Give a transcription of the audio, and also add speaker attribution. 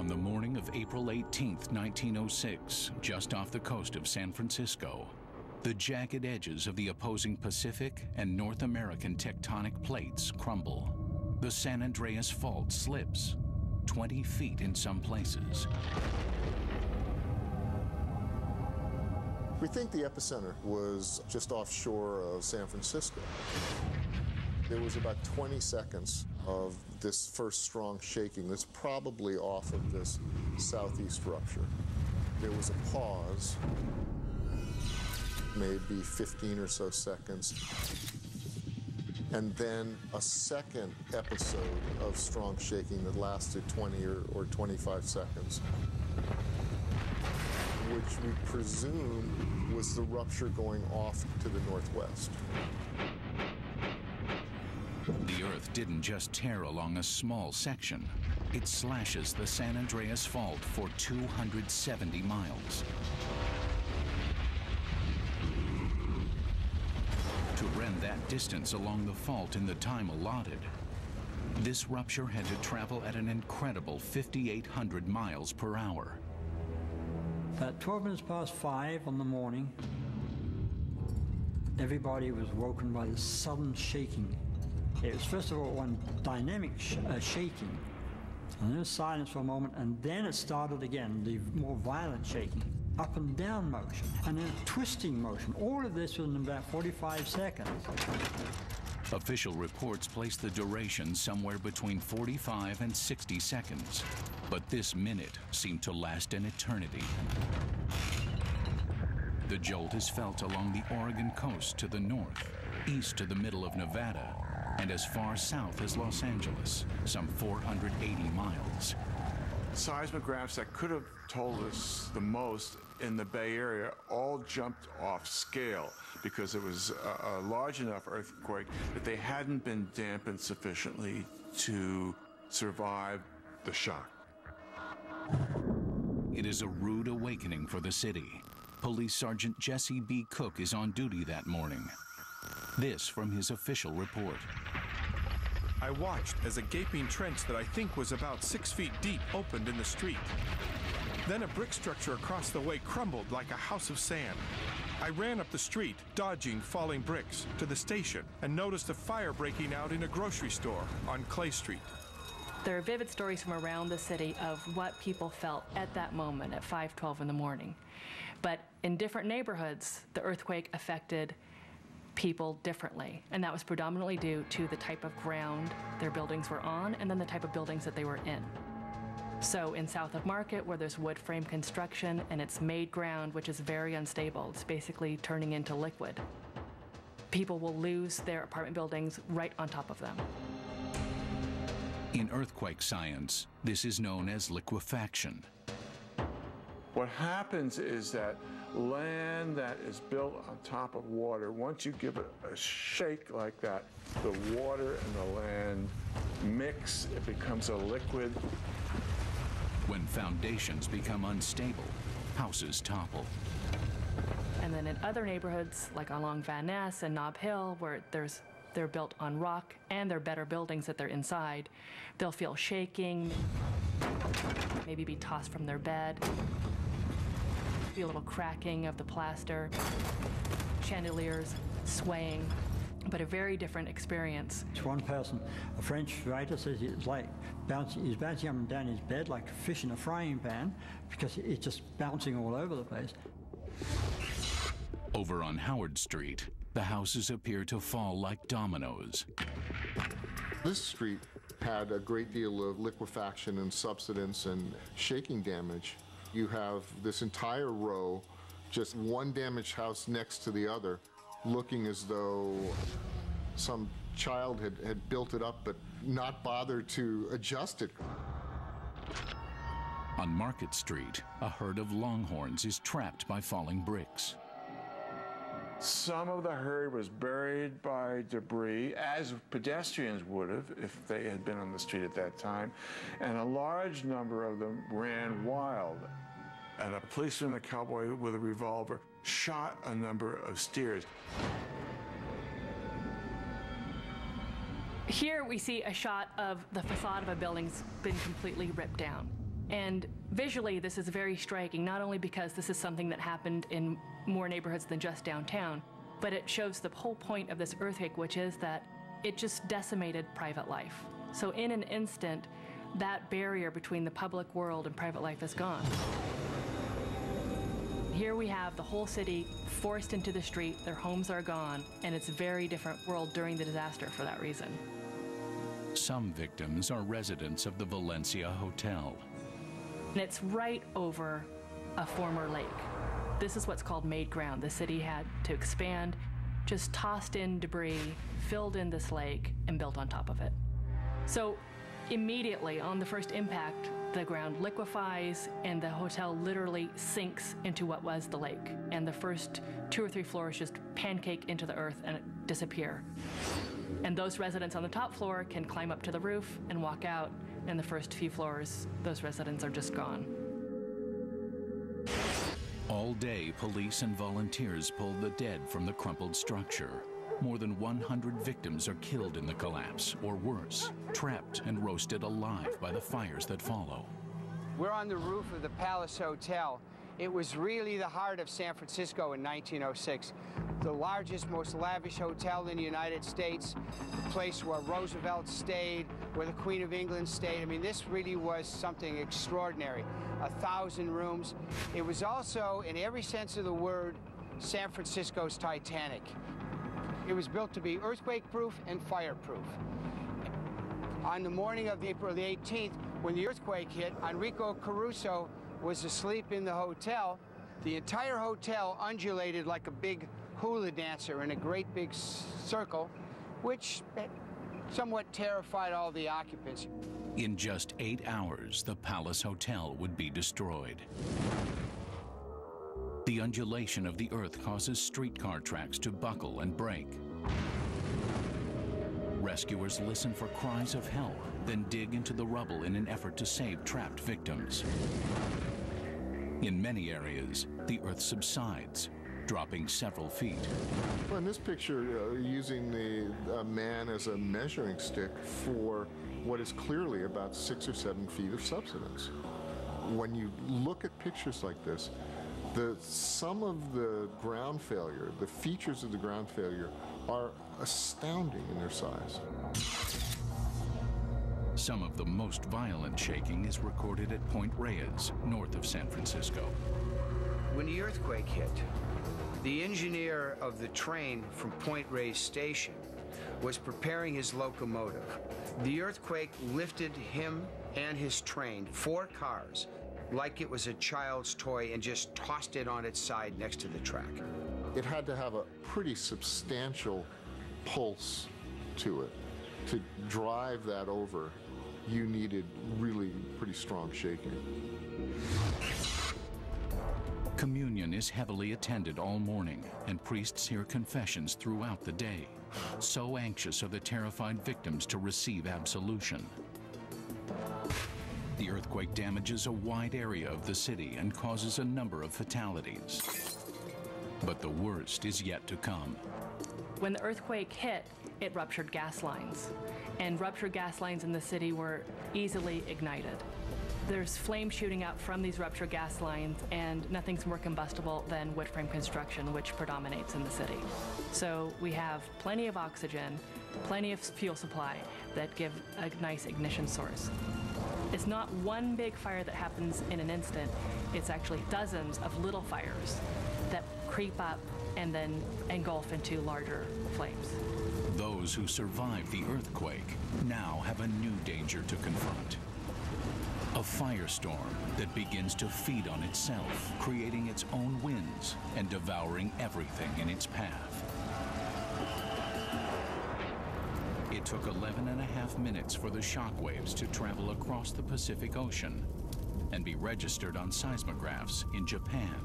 Speaker 1: On the morning of April 18, 1906, just off the coast of San Francisco, the jagged edges of the opposing Pacific and North American tectonic plates crumble. The San Andreas Fault slips, 20 feet in some places.
Speaker 2: We think the epicenter was just offshore of San Francisco. There was about 20 seconds of this first strong shaking that's probably off of this southeast rupture. There was a pause, maybe 15 or so seconds, and then a second episode of strong shaking that lasted 20 or 25 seconds, which we presume was the rupture going off to the northwest.
Speaker 1: The Earth didn't just tear along a small section. It slashes the San Andreas Fault for 270 miles. To rend that distance along the fault in the time allotted, this rupture had to travel at an incredible 5,800 miles per hour.
Speaker 3: At 12 minutes past 5 on the morning, everybody was woken by this sudden shaking. It was first of all one dynamic shaking, and then silence for a moment, and then it started again, the more violent shaking, up and down motion, and then a twisting motion. All of this was in about 45 seconds.
Speaker 1: Official reports place the duration somewhere between 45 and 60 seconds, but this minute seemed to last an eternity. The jolt is felt along the Oregon coast to the north, east to the middle of Nevada, and as far south as Los Angeles, some 480 miles.
Speaker 4: Seismographs that could have told us the most in the Bay Area all jumped off scale because it was a large enough earthquake that they hadn't been dampened sufficiently to survive the shock.
Speaker 1: It is a rude awakening for the city. Police Sergeant Jesse B. Cook is on duty that morning. This from his official report.
Speaker 5: I watched as a gaping trench that I think was about 6 feet deep opened in the street. Then a brick structure across the way crumbled like a house of sand. I ran up the street, dodging falling bricks, to the station and noticed a fire breaking out in a grocery store on Clay Street.
Speaker 6: There are vivid stories from around the city of what people felt at that moment at 5:12 in the morning. But in different neighborhoods, the earthquake affected people differently, and that was predominantly due to the type of ground their buildings were on and then the type of buildings that they were in. So in south of Market, where there's wood frame construction and it's made ground, which is very unstable, it's basically turning into liquid, people will lose their apartment buildings right on top of them.
Speaker 1: In earthquake science, this is known as liquefaction.
Speaker 4: What happens is that land that is built on top of water, once you give it a shake like that, the water and the land mix, it becomes a liquid.
Speaker 1: When foundations become unstable, houses topple.
Speaker 6: And then in other neighborhoods, like along Van Ness and Nob Hill, where they're built on rock and they're better buildings that they're inside, they'll feel shaking, maybe be tossed from their bed, be a little cracking of the plaster, chandeliers swaying, but a very different experience.
Speaker 3: One person, a French writer, says it's like he's bouncing up and down his bed like a fish in a frying pan because it's just bouncing all over the place.
Speaker 1: Over on Howard Street, the houses appear to fall like dominoes.
Speaker 2: This street had a great deal of liquefaction and subsidence and shaking damage. You have this entire row, just one damaged house next to the other, looking as though some child had built it up but not bothered to adjust it.
Speaker 1: On Market Street, a herd of longhorns is trapped by falling bricks.
Speaker 4: Some of the herd was buried by debris, as pedestrians would have if they had been on the street at that time, and a large number of them ran wild. And a policeman, a cowboy with a revolver, shot a number of steers.
Speaker 6: Here we see a shot of the facade of a building's been completely ripped down. And visually, this is very striking, not only because this is something that happened in more neighborhoods than just downtown, but it shows the whole point of this earthquake, which is that it just decimated private life. So in an instant, that barrier between the public world and private life is gone. Here we have the whole city forced into the street, their homes are gone, and it's a very different world during the disaster for that reason.
Speaker 1: Some victims are residents of the Valencia Hotel.
Speaker 6: And it's right over a former lake. This is what's called made ground. The city had to expand, just tossed in debris, filled in this lake, and built on top of it. So immediately on the first impact, the ground liquefies and the hotel literally sinks into what was the lake. And the first 2 or 3 floors just pancake into the earth and disappear. And those residents on the top floor can climb up to the roof and walk out. And the first few floors, those residents are just gone.
Speaker 1: All day, police and volunteers pulled the dead from the crumpled structure. More than 100 victims are killed in the collapse, or worse, trapped and roasted alive by the fires that follow.
Speaker 7: We're on the roof of the Palace Hotel. It was really the heart of San Francisco in 1906. The largest, most lavish hotel in the United States, the place where Roosevelt stayed, where the Queen of England stayed. I mean, this really was something extraordinary. 1,000 rooms. It was also, in every sense of the word, San Francisco's Titanic. It was built to be earthquake-proof and fireproof. On the morning of April the 18th, when the earthquake hit, Enrico Caruso was asleep in the hotel. The entire hotel undulated like a big hula dancer in a great big circle, which somewhat terrified all the occupants.
Speaker 1: In just 8 hours, the Palace Hotel would be destroyed. The undulation of the earth causes streetcar tracks to buckle and break. Rescuers listen for cries of help, then dig into the rubble in an effort to save trapped victims. In many areas, the earth subsides, dropping several feet.
Speaker 2: Well, in this picture, using the man as a measuring stick for what is clearly about 6 or 7 feet of subsidence. When you look at pictures like this, some of the ground failure, the features of the ground failure, are astounding in their size.
Speaker 1: Some of the most violent shaking is recorded at Point Reyes, north of San Francisco.
Speaker 7: When the earthquake hit, the engineer of the train from Point Reyes Station was preparing his locomotive. The earthquake lifted him and his train, 4 cars, like it was a child's toy, and just tossed it on its side next to the track.
Speaker 2: It had to have a pretty substantial pulse to it. To drive that over, you needed really pretty strong shaking.
Speaker 1: Communion is heavily attended all morning, and priests hear confessions throughout the day. So anxious are the terrified victims to receive absolution. The earthquake damages a wide area of the city and causes a number of fatalities. But the worst is yet to come.
Speaker 6: When the earthquake hit, it ruptured gas lines. And ruptured gas lines in the city were easily ignited. There's flame shooting out from these ruptured gas lines, and nothing's more combustible than wood frame construction, which predominates in the city. So we have plenty of oxygen, plenty of fuel supply that give a nice ignition source. It's not one big fire that happens in an instant. It's actually dozens of little fires that creep up and then engulf into larger flames.
Speaker 1: Those who survived the earthquake now have a new danger to confront. A firestorm that begins to feed on itself, creating its own winds and devouring everything in its path. It took 11.5 minutes for the shock waves to travel across the Pacific Ocean and be registered on seismographs in Japan.